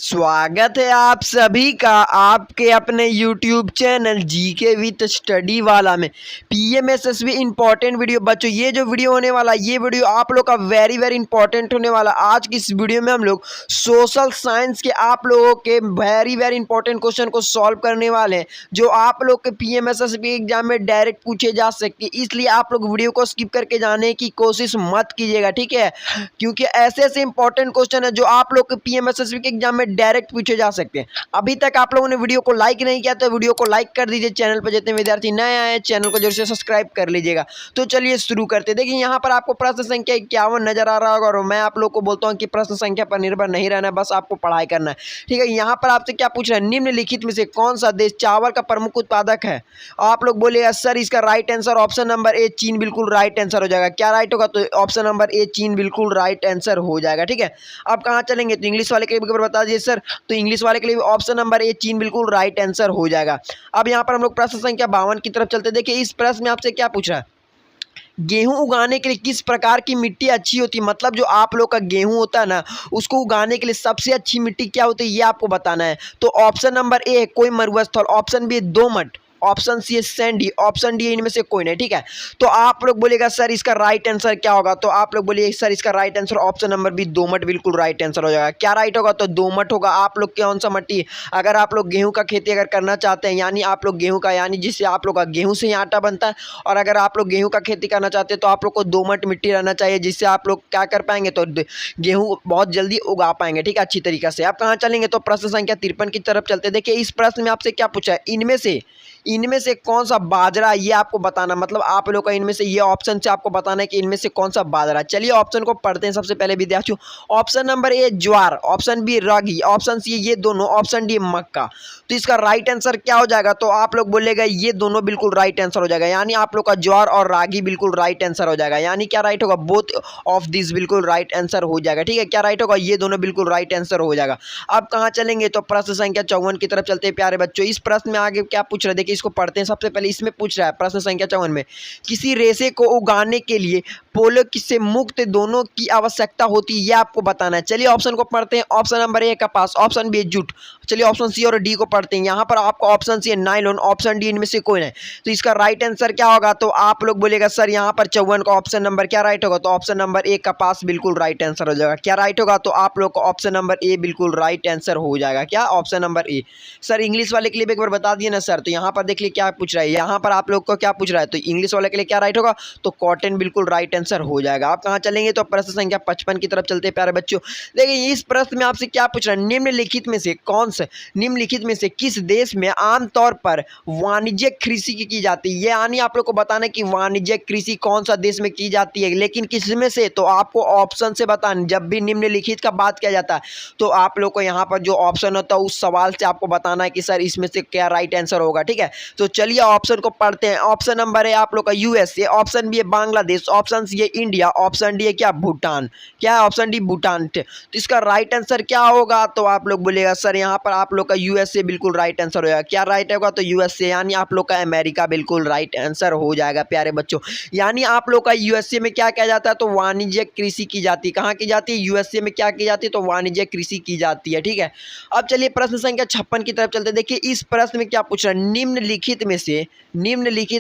स्वागत है आप सभी का आपके अपने YouTube channel GK with study वाला में। पीएमएसएसबी इंपॉर्टेंट वीडियो बच्चों, ये जो वीडियो होने वाला, ये वीडियो आप लोग का वेरी इंपॉर्टेंट होने वाला। आज की इस वीडियो में हम लोग सोशल साइंस के आप लोगों के वेरी इंपॉर्टेंट क्वेश्चन को सॉल्व करने वाले हैं, जो आप लोग के पीएमएसएसबी एग्जाम में डायरेक्ट पूछे जा सकते, इसलिए आप लोग वीडियो को स्किप करके जाने की कोशिश मत कीजिएगा, ठीक है। क्योंकि ऐसे इंपॉर्टेंट क्वेश्चन है जो आप लोग के पीएमएसएसबी के एग्जाम में डायरेक्ट पूछे जा सकते हैं। अभी तक आप लोगों ने वीडियो को लाइक नहीं किया तो वीडियो को लाइक कर दीजिए। चैनल पर जितने विद्यार्थी नए आए हैं चैनल को जरूर से सब्सक्राइब कर लीजिएगा। तो चलिए शुरू करते हैं। देखिए यहाँ पर आपको प्रश्न संख्या 51 नजर आ रहा होगा, और मैं आप लोग को बोलता हूँ कि प्रश्न संख्या पर निर्भर नहीं रहना है, बस आपको पढ़ाई करना है, ठीक है। यहाँ पर आपसे क्या पूछ रहा है, निम्नलिखित में से कौन सा देश चावल का प्रमुख उत्पादक है। आप लोग बोलिएगा सर इसका राइट आंसर ऑप्शन नंबर ए चीन बिल्कुल राइट आंसर हो जाएगा। क्या राइट होगा, तो ऑप्शन नंबर ए चीन बिल्कुल राइट आंसर हो जाएगा, ठीक है। अब कहाँ चलेंगे, तो इंग्लिश वाले के लिए बता दीजिए सर, तो इंग्लिश वाले के लिए ऑप्शन नंबर ए चीन बिल्कुल राइट आंसर हो जाएगा। अब यहाँ पर हम लोग प्रश्न संख्या 52 की तरफ चलते। देखिए इस प्रश्न में आपसे क्या पूछ रहा है, गेहूं उगाने के लिए किस प्रकार की मिट्टी अच्छी होती है। मतलब जो आप लोग का गेहूं होता है ना, उसको उगाने के लिए सबसे अच्छी मिट्टी क्या होती है, ये आपको बताना है। तो ऑप्शन नंबर ए कोई मरुस्थल, ऑप्शन बी दोमट, ऑप्शन सी है सैंडी, ऑप्शन डी इनमें से कोई नहीं, ठीक है। तो आप लोग बोलेगा सर इसका राइट आंसर क्या होगा, तो आप लोग बोलिए सर इसका right answer option number B दोमट बिल्कुल राइट आंसर हो जाएगा। क्या राइट होगा, तो दोमट होगा। आप लोग कौन सा मिट्टी, अगर आप लोग गेहूं का खेती अगर करना चाहते हैं, यानी आप लोग गेहूं का, यानी जिससे आप लोग का गेहूं से ही आटा बनता है, और अगर आप लोग गेहूं का खेती करना चाहते हैं तो आप लोग को दोमट मिट्टी रहना चाहिए, जिससे आप लोग क्या कर पाएंगे, तो गेहूं बहुत जल्दी उगा पाएंगे, ठीक है, अच्छी तरीके से। आप कहाँ चलेंगे, तो प्रश्न संख्या 53 की तरफ चलते। देखिए इस प्रश्न में आपसे क्या पूछा है, इनमें से कौन सा बाजरा, ये आपको बताना। मतलब आप लोग का इनमें से, ये ऑप्शन से आपको बताना है कि इनमें से कौन सा बाजरा। चलिए ऑप्शन को पढ़ते हैं सबसे पहले विद्यार्थियों। ऑप्शन नंबर ए ज्वार, ऑप्शन बी रागी, ऑप्शन सी ये दोनों, ऑप्शन डी मक्का। तो इसका राइट आंसर क्या हो जाएगा, तो आप लोग बोलेगा ये दोनों बिल्कुल राइट आंसर हो जाएगा, यानी आप लोग का ज्वार और रागी बिल्कुल राइट आंसर हो जाएगा। यानी क्या राइट होगा, बोथ ऑफ दिस बिल्कुल राइट आंसर हो जाएगा, ठीक है। क्या राइट होगा, ये दोनों बिल्कुल राइट आंसर हो जाएगा। अब कहाँ चलेंगे, तो प्रश्न संख्या 54 की तरफ चलते हैं प्यारे बच्चों। इस प्रश्न में आगे क्या पूछ रहे हैं, देखिए इसको पढ़ते हैं। सबसे पहले इसमें पूछ रहा है प्रश्न संख्या 54 में, किसी रेशे को उगाने के लिए पोलो से मुक्त दोनों की आवश्यकता होती है, यह आपको बताना है। चलिए ऑप्शन को पढ़ते हैं। ऑप्शन नंबर ए कपास, ऑप्शन बी जूट। चलिए ऑप्शन सी और डी को पढ़ते हैं। यहाँ पर आपको ऑप्शन सी है नायलॉन, ऑप्शन डी इनमें से कोई नहीं। तो इसका राइट आंसर क्या होगा, तो आप लोग बोलेगा सर यहाँ पर 54 का ऑप्शन नंबर क्या राइट होगा, तो ऑप्शन नंबर ए कपास बिल्कुल राइट आंसर हो जाएगा। क्या राइट होगा, तो आप लोग को ऑप्शन नंबर ए बिल्कुल राइट आंसर हो जाएगा। क्या, ऑप्शन नंबर ए। सर इंग्लिश वाले के लिए एक बार बता दिए ना सर, तो यहाँ पर देख लीजिए क्या पूछ रहा है, यहाँ पर आप लोग को क्या पूछ रहा है, तो इंग्लिश वाले के लिए क्या राइट होगा, तो कॉटन बिल्कुल राइट आंसर हो जाएगा। आप कहाँ चलेंगे, तो प्रश्न संख्या 55 की तरफ चलते हैं प्यारे बच्चों। देखिए इस प्रश्न में आपसे क्या पूछ रहा है, निम्नलिखित में से किस देश में आमतौर पर वाणिज्यिक कृषि की जाती है। यानी आप लोग को बताना है कि वाणिज्यिक कृषि कौन सा देश में की जाती है, लेकिन किसमें से, तो आपको ऑप्शन से बताना। जब भी निम्नलिखित का बात किया जाता है तो आप लोग को यहाँ पर जो ऑप्शन होता है उस सवाल से आपको बताना है कि सर इसमें से क्या राइट आंसर होगा, ठीक है। तो चलिए ऑप्शन को पढ़ते हैं। ऑप्शन नंबर है आप लोग का यूएसए, ऑप्शन बी है बांग्लादेश, ऑप्शन सी है इंडिया, ऑप्शन डी है क्या भूटान। क्या है, ऑप्शन डी भूटान। तो इसका राइट आंसर क्या होगा, तो आप लोग बोलेगा सर यहाँ पर आप लोग का यूएसए बिल्कुल राइट आंसर होगा। क्या राइट होगा, तो यूएसए, यानी आप लोग का अमेरिका बिल्कुल राइट आंसर हो जाएगा प्यारे बच्चों। यानी आप लोग का यूएसए में क्या किया जाता है, तो वाणिज्यिक कृषि की जाती है। कहाँ की जाती है, यूएसए में क्या की जाती है, तो वाणिज्यिक कृषि की जाती है, ठीक है। अब चलिए प्रश्न संख्या 56 की तरफ चलते। देखिए इस प्रश्न में क्या पूछ रहा है, निम्नलिखित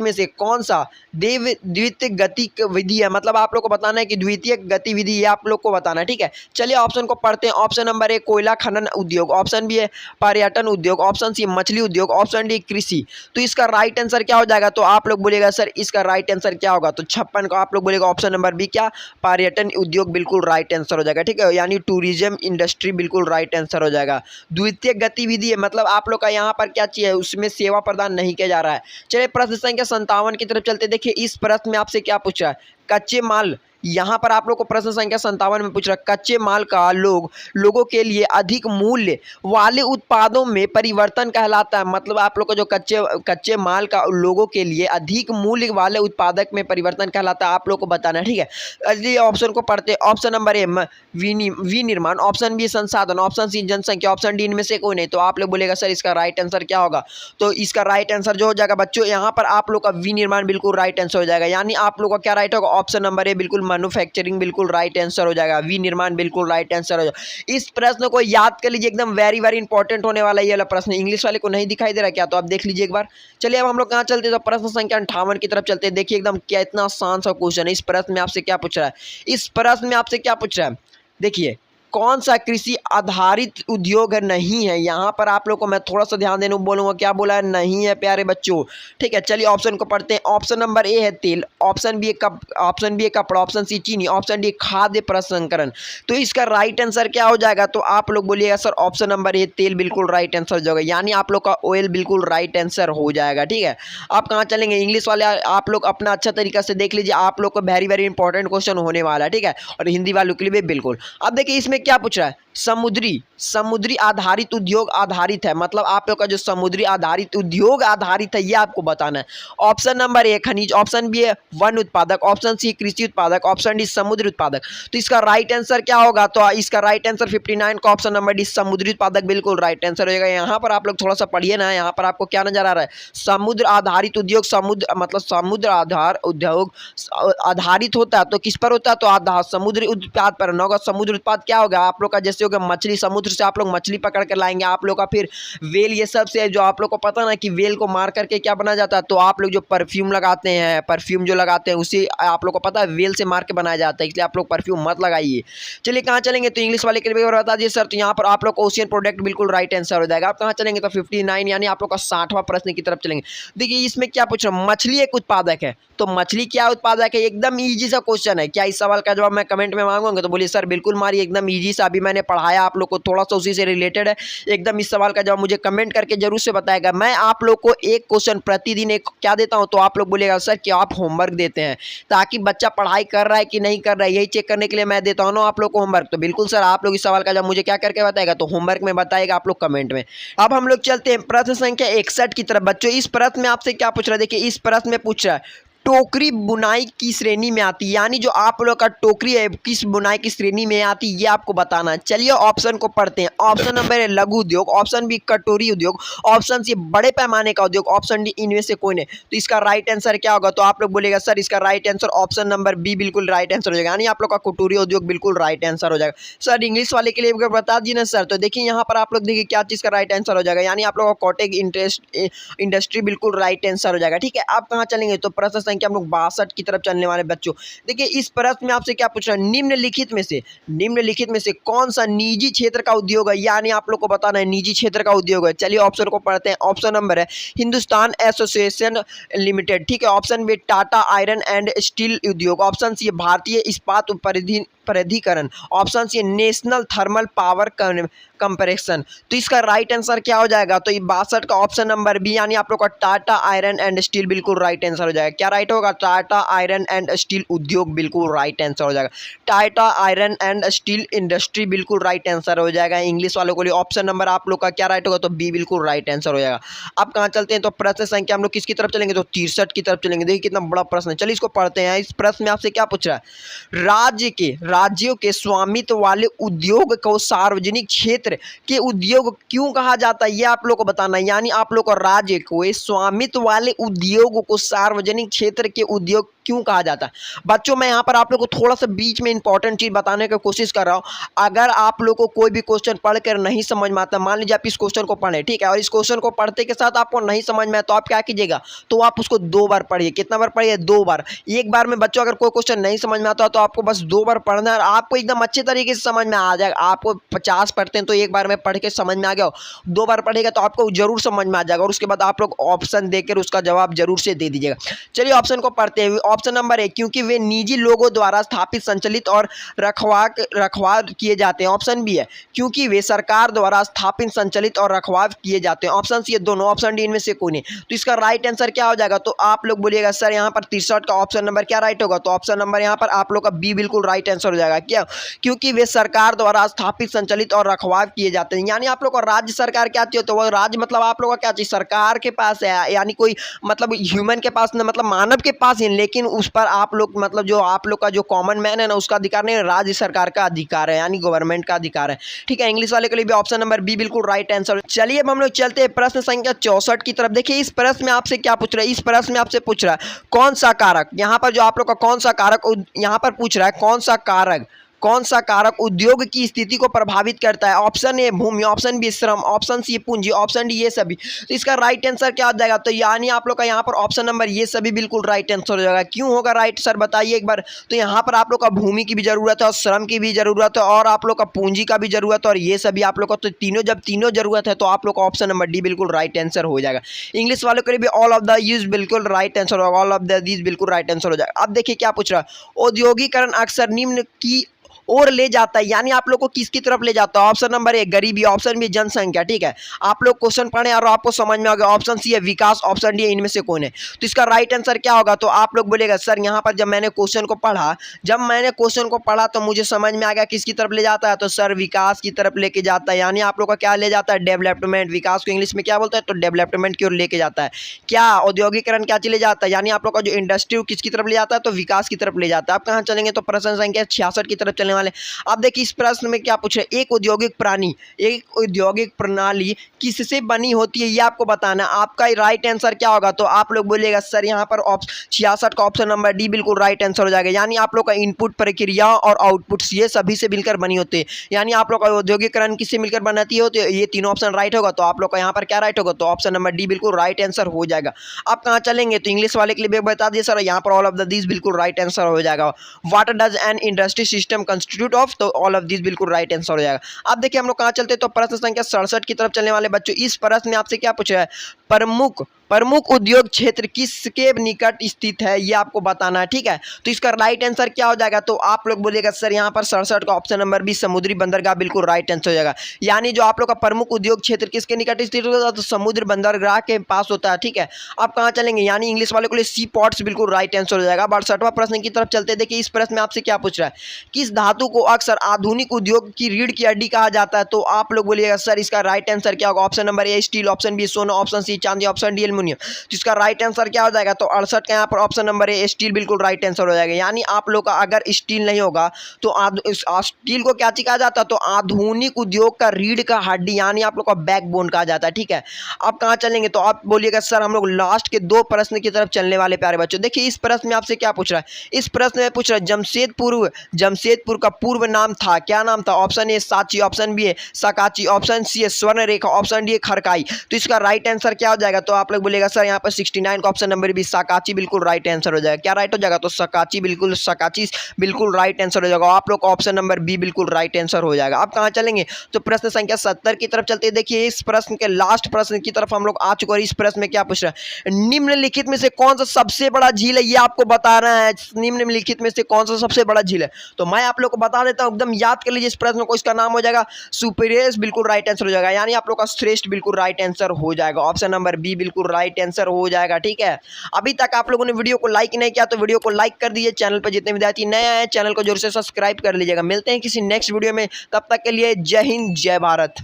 में से कौन सा द्वितीय गति विधि है। मतलब आप लोग को बताना है कि द्वितीय गतिविधि, ये आप लोग को बताना है, ठीक है। चलिए ऑप्शन को पढ़ते हैं। ऑप्शन नंबर ए कोयला खनन उद्योग, ऑप्शन बी है पर्यटन उद्योग, ऑप्शन सी मछली उद्योग, ऑप्शन डी कृषि। तो इसका राइट आंसर क्या हो जाएगा, तो आप लोग बोलेगा सर इसका राइट आंसर क्या होगा, तो 56 का आप लोग बोलेगा ऑप्शन नंबर बी क्या, पर्यटन उद्योग बिल्कुल राइट आंसर हो जाएगा, ठीक है। यानी टूरिज्म इंडस्ट्री बिल्कुल राइट आंसर हो जाएगा। द्वितीय गतिविधि है, मतलब आप लोग का यहाँ पर क्या चाहिए, उसमें सेवा प्रदान नहीं किया जा रहा है। चलिए प्रश्न संख्या 57 की तरफ चलते। देखिए इस प्रश्न में आपसे क्या पूछ रहा है, कच्चे माल, यहाँ पर आप लोग को प्रश्न संख्या 57 में पूछ रहा है, कच्चे माल का लोगों के लिए अधिक मूल्य वाले उत्पादों में परिवर्तन कहलाता है। मतलब आप लोग को जो कच्चे माल का लोगों के लिए अधिक मूल्य वाले उत्पादक में परिवर्तन कहलाता है, आप लोग को बताना है, ठीक है। चलिए ऑप्शन को पढ़ते हैं। ऑप्शन नंबर ए विनिर्माण, ऑप्शन बी संसाधन, ऑप्शन सी जनसंख्या, ऑप्शन डी इनमें से कोई नहीं। तो आप लोग बोलेगा सर इसका राइट आंसर क्या होगा, तो इसका राइट आंसर जो हो जाएगा बच्चों, यहाँ पर आप लोग का विनिर्माण बिल्कुल राइट आंसर हो जाएगा। यानी आप लोग का क्या राइट होगा, ऑप्शन नंबर ए बिल्कुल मैन्युफैक्चरिंग बिल्कुल राइट आंसर हो जाएगा। विनिर्माण बिल्कुल राइट आंसर हो जाएगा। इस प्रश्न को याद कर लीजिए, एकदम वेरी वेरी इंपॉर्टेंट होने वाला ये वाला प्रश्न। इंग्लिश वाले को नहीं दिखाई दे रहा क्या, तो आप देख लीजिए एक बार। चलिए अब हम लोग कहाँ चलते हैं, तो प्रश्न संख्या 58 की तरफ चलते हैं। देखिए एकदम क्या इतना आसान सा क्वेश्चन है। इस प्रश्न में आपसे क्या पूछ रहा है, इस प्रश्न में आपसे क्या पूछ रहा है, देखिए कौन सा कृषि आधारित उद्योग नहीं है। यहाँ पर आप लोग को मैं थोड़ा सा ध्यान देने को बोलूँगा, क्या बोला है, नहीं है प्यारे बच्चों। ठीक है, चलिए ऑप्शन को पढ़ते हैं। ऑप्शन नंबर ए है तेल, ऑप्शन बी है कपड़ा, ऑप्शन सी चीनी, ऑप्शन डी खाद्य प्रसंस्करण। तो इसका राइट आंसर क्या हो जाएगा, तो आप लोग बोलिएगा सर ऑप्शन नंबर ए तेल बिल्कुल राइट आंसर हो जाएगा, यानी आप लोग का ऑयल बिल्कुल राइट आंसर हो जाएगा। ठीक है, आप कहाँ चलेंगे, इंग्लिश वाले आप लोग अपना अच्छा तरीका से देख लीजिए, आप लोग को वेरी वेरी इंपॉर्टेंट क्वेश्चन होने वाला है। ठीक है, और हिंदी वालों के लिए भी बिल्कुल। अब देखिए इसमें क्या पूछ रहा है, समुद्री आधारित उद्योग आधारित है, मतलब आप लोग का जो समुद्री आधारित उद्योग आधारित है ये आपको बताना है। ऑप्शन नंबर ए खनिज, ऑप्शन बी है वन उत्पादक, ऑप्शन सी कृषि उत्पादक, ऑप्शन डी समुद्री उत्पादक। तो इसका राइट आंसर क्या होगा, तो इसका राइट आंसर 59 का ऑप्शन नंबर डी समुद्री उत्पादक बिल्कुल राइट आंसर हो जाएगा। यहाँ पर आप लोग थोड़ा सा पढ़िए ना, यहाँ पर आपको क्या नजर आ रहा है, समुद्र आधारित उद्योग, समुद्र मतलब समुद्र आधार उद्योग आधारित होता है तो किस पर होता है, तो आधार समुद्री उत्पाद पर न होगा। समुद्र उत्पाद क्या होगा, आप लोग का जैसे होगा मछली, समुद्र से आप लोग मछली पकड़ कर लाएंगे, आप लोग का फिर वेल, ये सब से जो आप लोग को पता ना कि वेल को मार करके क्या बना जाता है, तो आप लोग जो परफ्यूम लगाते हैं, परफ्यूम जो लगाते हैं उसी आप लोग को पता है वेल से मार के बनाया जाता है, इसलिए आप लोग परफ्यूम मत लगाइए। चलिए कहाँ चलेंगे, तो इंग्लिश वाले के लिए बता दिए सर, तो यहाँ पर आप लोग को ओशियन प्रोडक्ट बिल्कुल राइट आंसर हो जाएगा। आप कहाँ चलेंगे, तो 59 यानी आप लोग का 60वां प्रश्न की तरफ चलेंगे। देखिए इसमें क्या पूछ रहा हूँ, मछली एक उत्पादक है, तो मछली क्या उत्पादक है, एकदम ईजी सा क्वेश्चन है। क्या इस सवाल का जवाब मैं कमेंट में मांगूंगा, तो बोलिए सर बिल्कुल मारिए, एकदम ईजी सा, अभी मैंने पढ़ाया आप लोग को, थोड़ा सा उसी से रिलेटेड है। एकदम इस सवाल का जवाब मुझे कमेंट करके जरूर से बताएगा। मैं आप लोग को एक क्वेश्चन प्रतिदिन एक क्या देता हूं, तो आप लोग बोलेगा सर कि आप होमवर्क देते हैं, ताकि बच्चा पढ़ाई कर रहा है कि नहीं कर रहा है यही चेक करने के लिए मैं देता हूं ना आप लोग को होमवर्क। तो बिल्कुल सर आप लोग इस सवाल का जवाब मुझे क्या करके बताएगा, तो होमवर्क में बताएगा आप लोग कमेंट में। अब हम लोग चलते हैं प्रश्न संख्या 61 की तरफ। बच्चों इस प्रश्न में आपसे क्या पूछ रहा है, देखिए इस प्रश्न में पूछ रहा है टोकरी बुनाई की श्रेणी में आती है, यानी जो आप लोग का टोकरी है किस बुनाई की श्रेणी में आती है ये आपको बताना है। चलिए ऑप्शन को पढ़ते हैं। ऑप्शन नंबर है लघु उद्योग, ऑप्शन बी कटोरी उद्योग, ऑप्शन सी बड़े पैमाने का उद्योग, ऑप्शन डी इनमें से कोई नहीं। तो इसका राइट आंसर क्या होगा, तो आप लोग बोलेगा सर इसका right answer option number B बिल्कुल राइट आंसर हो जाएगा, यानी आप लोग का कटोरी उद्योग बिल्कुल राइट आंसर हो जाएगा। सर इंग्लिश वाले के लिए बता दीजिए ना सर, तो देखिए यहाँ पर आप लोग देखिए क्या चीज़ का राइट आंसर हो जाएगा, यानी आप लोग का कॉटेज इंडस्ट्री बिल्कुल राइट आंसर हो जाएगा। ठीक है, आप कहाँ चलेंगे, तो प्रश्न संख्या हम लोग 62 की तरफ चलने वाले बच्चों। देखिए इस प्रश्न में आपसे क्या पूछ रहा है, निम्नलिखित में से कौन सा निजी क्षेत्र का उद्योग है, यानी आप लोग को बताना है निजी क्षेत्र का उद्योग है। चलिए ऑप्शन को पढ़ते हैं। ऑप्शन नंबर है हिंदुस्तान एसोसिएशन लिमिटेड, ठीक है, option B Tata iron and steel उद्योग, ऑप्शन सी भारतीय इस्पात प्राधिकरण, option C national thermal power compression. तो इसका राइट आंसर क्या हो जाएगा, तो ये 62 का ऑप्शन नंबर बी, यानी आप लोग का टाटा आयरन एंड स्टील बिल्कुल राइट आंसर हो जाएगा। क्या राइट होगा, टाटा आयरन एंड स्टील उद्योग बिल्कुल राइट आंसर हो जाएगा। Tata iron and steel industry बिल्कुल राइट आंसर हो जाएगा। इंग्लिश वालों के लिए ऑप्शन नंबर आप लोग का क्या राइट होगा, तो बी बिल्कुल राइट आंसर हो जाएगा। अब कहाँ चलते हैं, तो प्रश्न संख्या हम लोग किसकी तरफ चलेंगे, तो 63 की तरफ चलेंगे। देखिए कितना बड़ा प्रश्न है, चलिए इसको पढ़ते हैं। इस प्रश्न में आपसे क्या पूछ रहा है, राज्यों के स्वामित्व वाले उद्योग को सार्वजनिक क्षेत्र के उद्योग क्यों कहा जाता है, ये आप लोग को बताना है, यानी आप लोग को राज्य को स्वामित्व वाले उद्योग को सार्वजनिक क्षेत्र के उद्योग क्यों कहा जाता है। बच्चों मैं यहाँ पर आप लोग को थोड़ा सा बीच में इंपॉर्टेंट चीज बताने की कोशिश कर रहा हूँ। अगर आप लोग को कोई भी क्वेश्चन पढ़कर नहीं समझ में आता, मान लीजिए आप इस क्वेश्चन को पढ़े, ठीक है, और इस क्वेश्चन को पढ़ते के साथ आपको नहीं समझ में आया, तो आप क्या कीजिएगा, तो आप उसको 2 बार पढ़िए। कितना बार पढ़िए, 2 बार। एक बार में बच्चों अगर कोई क्वेश्चन नहीं समझ में आता तो आपको बस 2 बार पढ़ना है, आपको एकदम अच्छे तरीके से समझ में आ जाएगा। आपको 50 पढ़ते हैं तो एक बार में पढ़ के समझ में आ गया, 2 बार पढ़ेगा तो आपको जरूर समझ में आ जाएगा, और उसके बाद आप लोग ऑप्शन देकर उसका जवाब जरूर से दे दीजिएगा। चलिए ऑप्शन को पढ़ते हैं। ऑप्शन नंबर 1 क्योंकि वे निजी लोगों द्वारा स्थापित, संचालित और रखवार किए जाते हैं। ऑप्शन बी है क्योंकि वे सरकार द्वारा स्थापित, संचालित और रखवार किए जाते हैं। ऑप्शन सी है दोनों, ऑप्शन डी इनमें से कोई नहीं। तो इसका राइट आंसर क्या हो जाएगा, तो आप लोग बोलिएगा सर यहाँ पर 63 का ऑप्शन नंबर क्या राइट होगा, तो ऑप्शन नंबर यहाँ पर आप लोग का बी बिल्कुल राइट आंसर हो जाएगा। क्या, क्योंकि वे सरकार द्वारा स्थापित, संचालित और रखवार किए जाते हैं, यानी आप लोग को राज्य सरकार क्या चाहिए, तो वो राज्य मतलब आप लोग का क्या चाहिए, सरकार के पास है, यानी कोई मतलब ह्यूमन के पास न, मतलब मानव के पास है, लेकिन उस पर आप लोग मतलब जो आप लोग का जो कॉमन मैन है ना उसका अधिकार नहीं, राज्य सरकार का अधिकार है, यानी गवर्नमेंट का अधिकार है। ठीक है, इंग्लिश वाले के लिए भी ऑप्शन नंबर बी बिल्कुल राइट आंसर। चलिए अब हम लोग चलते हैं प्रश्न संख्या 64 की तरफ। देखिए इस प्रश्न में आपसे क्या पूछ रहा है, इस प्रश्न में आपसे पूछ रहा है कौन सा कारक, यहाँ पर जो आप लोग का कौन सा कारक यहाँ पर पूछ रहा है, कौन सा कारक उद्योग की स्थिति को प्रभावित करता है। ऑप्शन ए भूमि, ऑप्शन बी श्रम, ऑप्शन सी पूंजी, ऑप्शन डी ये सभी। तो इसका राइट आंसर क्या हो जाएगा, तो यानी आप लोग का यहाँ पर ऑप्शन नंबर ये सभी बिल्कुल राइट आंसर हो जाएगा। क्यों होगा राइट सर बताइए एक बार। तो यहाँ पर आप लोग का भूमि की भी जरूरत है और श्रम की भी जरूरत है और आप लोग का पूंजी का भी जरूरत है और ये सभी आप लोग का, तो तीनों जब तीनों जरूरत है तो आप लोग का ऑप्शन नंबर डी बिल्कुल राइट आंसर हो जाएगा। इंग्लिश वालों के लिए भी ऑल ऑफ द यूज बिल्कुल राइट आंसर होगा, ऑल ऑफ द दीज बिल्कुल राइट आंसर हो जाएगा। अब देखिए क्या पूछ रहा है, औद्योगिकरण अक्सर निम्न की और ले जाता है, यानी आप लोग को किसकी तरफ ले जाता है। ऑप्शन नंबर ए गरीबी, ऑप्शन बी जनसंख्या। ठीक है, आप लोग क्वेश्चन पढ़े और आपको समझ में आ गया। ऑप्शन सी है विकास, ऑप्शन डी है इनमें से कौन है। तो इसका राइट आंसर क्या होगा, तो आप लोग बोलेगा सर यहाँ पर जब मैंने क्वेश्चन को पढ़ा तो मुझे समझ में आ गया किसकी तरफ ले जाता है, तो सर विकास की तरफ लेके जाता है, यानी आप लोग का क्या ले जाता है, डेवलपमेंट। विकास को इंग्लिश में क्या बोलता है, तो डेवलपमेंट की ओर लेके जाता है। क्या औद्योगिकरण क्या चले जाता है, यानी आप लोग का जो इंडस्ट्री किसकी तरफ ले जाता है, तो विकास की तरफ ले जाता है। आप कहाँ चलेंगे, तो प्रश्न संख्या 66 की तरफ चलने वाले। आप देखिए इस प्रश्न में क्या पूछ रहे, एक औद्योगिक प्रणाली किससे बनी होती है ये आपको बताना। आपका राइट आंसर क्या होगा, तो आप लोग बोलिएगा सर यहाँ पर 66 का ऑप्शन नंबर डी बिल्कुल राइट आंसर हो जाएगा। यानी आप लोग का इनपुट प्रक्रिया और आउटपुट ये सभी से मिलकर बनी होती है, यानी आप लोग का औद्योगिकरण किससे मिलकर बनाती होती है। ये तीनों ऑप्शन राइट होगा, तो आप लोग का यहाँ पर क्या राइट होगा, तो ऑप्शन नंबर डी बिल्कुल राइट आंसर हो जाएगा। आप कहाँ चलेंगे, तो इंग्लिश वाले के लिए बता दिए सर, यहाँ पर ऑल ऑफ द दिस बिल्कुल राइट आंसर हो जाएगा। What does an industry system constitute of, तो ऑल ऑफ दिस बिल्कुल राइट आंसर हो जाएगा। अब देखिए हम लोग कहाँ चलते हैं, तो प्रश्न संख्या 67 की तरफ चलने वाले बच्चों। इस प्रश्न में आपसे क्या पूछ रहा है, प्रमुख उद्योग क्षेत्र किसके निकट स्थित है ये आपको बताना है। ठीक है, तो इसका राइट आंसर क्या हो जाएगा, तो आप लोग बोलिएगा सर यहाँ पर 67 का ऑप्शन नंबर बी समुद्री बंदरगाह बिल्कुल राइट आंसर हो जाएगा। यानी जो आप लोग का प्रमुख उद्योग क्षेत्र किसके निकट स्थित होता है, तो समुद्र बंदरगाह के पास होता है। ठीक है, आप कहाँ चलेंगे, यानी इंग्लिश वाले के लिए सी पोर्ट्स बिल्कुल राइट आंसर हो जाएगा। 62वां प्रश्न की तरफ चलते। देखिए इस प्रश्न में आपसे क्या पूछ रहा है, किस धातु को अक्सर आधुनिक उद्योग की रीढ़ की हड्डी कहा जाता है, तो आप लोग बोलिएगा सर इसका राइट आंसर क्या होगा। Option number A steel, option B सोना, ऑप्शन सी चांदी, ऑप्शन डी एल्युमिनियम। तो इसका राइट आंसर क्या हो जाएगा, तो 68 का यहाँ पर ऑप्शन नंबर ए स्टील बिल्कुल राइट आंसर हो जाएगा। यानी आप लोग का अगर स्टील नहीं होगा तो स्टील को क्या कहा जाता है, तो आधुनिक उद्योग का रीढ़ का हड्डी, यानी आप लोग का बैकबोन कहा जाता है। ठीक है, आप कहाँ चलेंगे, तो आप बोलिएगा सर हम लोग लास्ट के 2 प्रश्न की तरफ चलने वाले प्यारे बच्चों। देखिए इस प्रश्न में आपसे क्या पूछ रहा है, इस प्रश्न में पूछ रहा है जमशेदपुर का पूर्व नाम था, क्या नाम था। Option A Sanchi, option B है सकाची, ऑप्शन सी है स्वर्ण रेखा, ऑप्शन डी है खरकाई। तो इसका राइट आंसर क्या हो जाएगा, तो आप लोग बोलेगा सर यहाँ पर 69 का ऑप्शन नंबर बी सकाची बिल्कुल राइट आंसर हो जाएगा। क्या राइट हो जाएगा, तो सकाची बिल्कुल राइट आंसर हो जाएगा। आप लोग का ऑप्शन नंबर बी बिल्कुल राइट आंसर हो जाएगा। आप कहाँ चलेंगे, तो प्रश्न संख्या 70 की तरफ चलते हैं। देखिए इस प्रश्न के लास्ट प्रश्न की तरफ हम लोग आ चुके हैं। इस प्रश्न में क्या पूछ रहा है, निम्नलिखित में से कौन सा सबसे बड़ा झील है ये आपको बता रहा है। निम्नलिखित में से कौन सा सबसे बड़ा झील है, तो मैं आप लोग को बता देता हूँ, एकदम याद कर लीजिए इस प्रश्न को। इसका नाम हो जाएगा सुपीरियर बिल्कुल राइट आंसर हो जाएगा, यानी आप लोग का श्रेष्ठ बिल्कुल राइट आंसर हो जाएगा। ऑप्शन नंबर बी बिल्कुल राइट आंसर हो जाएगा। ठीक है, अभी तक आप लोगों ने वीडियो को लाइक नहीं किया तो वीडियो को लाइक कर दीजिए। चैनल पर जितने विद्यार्थी नए आए चैनल को जोर से सब्सक्राइब कर लीजिएगा। मिलते हैं किसी नेक्स्ट वीडियो में, तब तक के लिए जय हिंद जय भारत।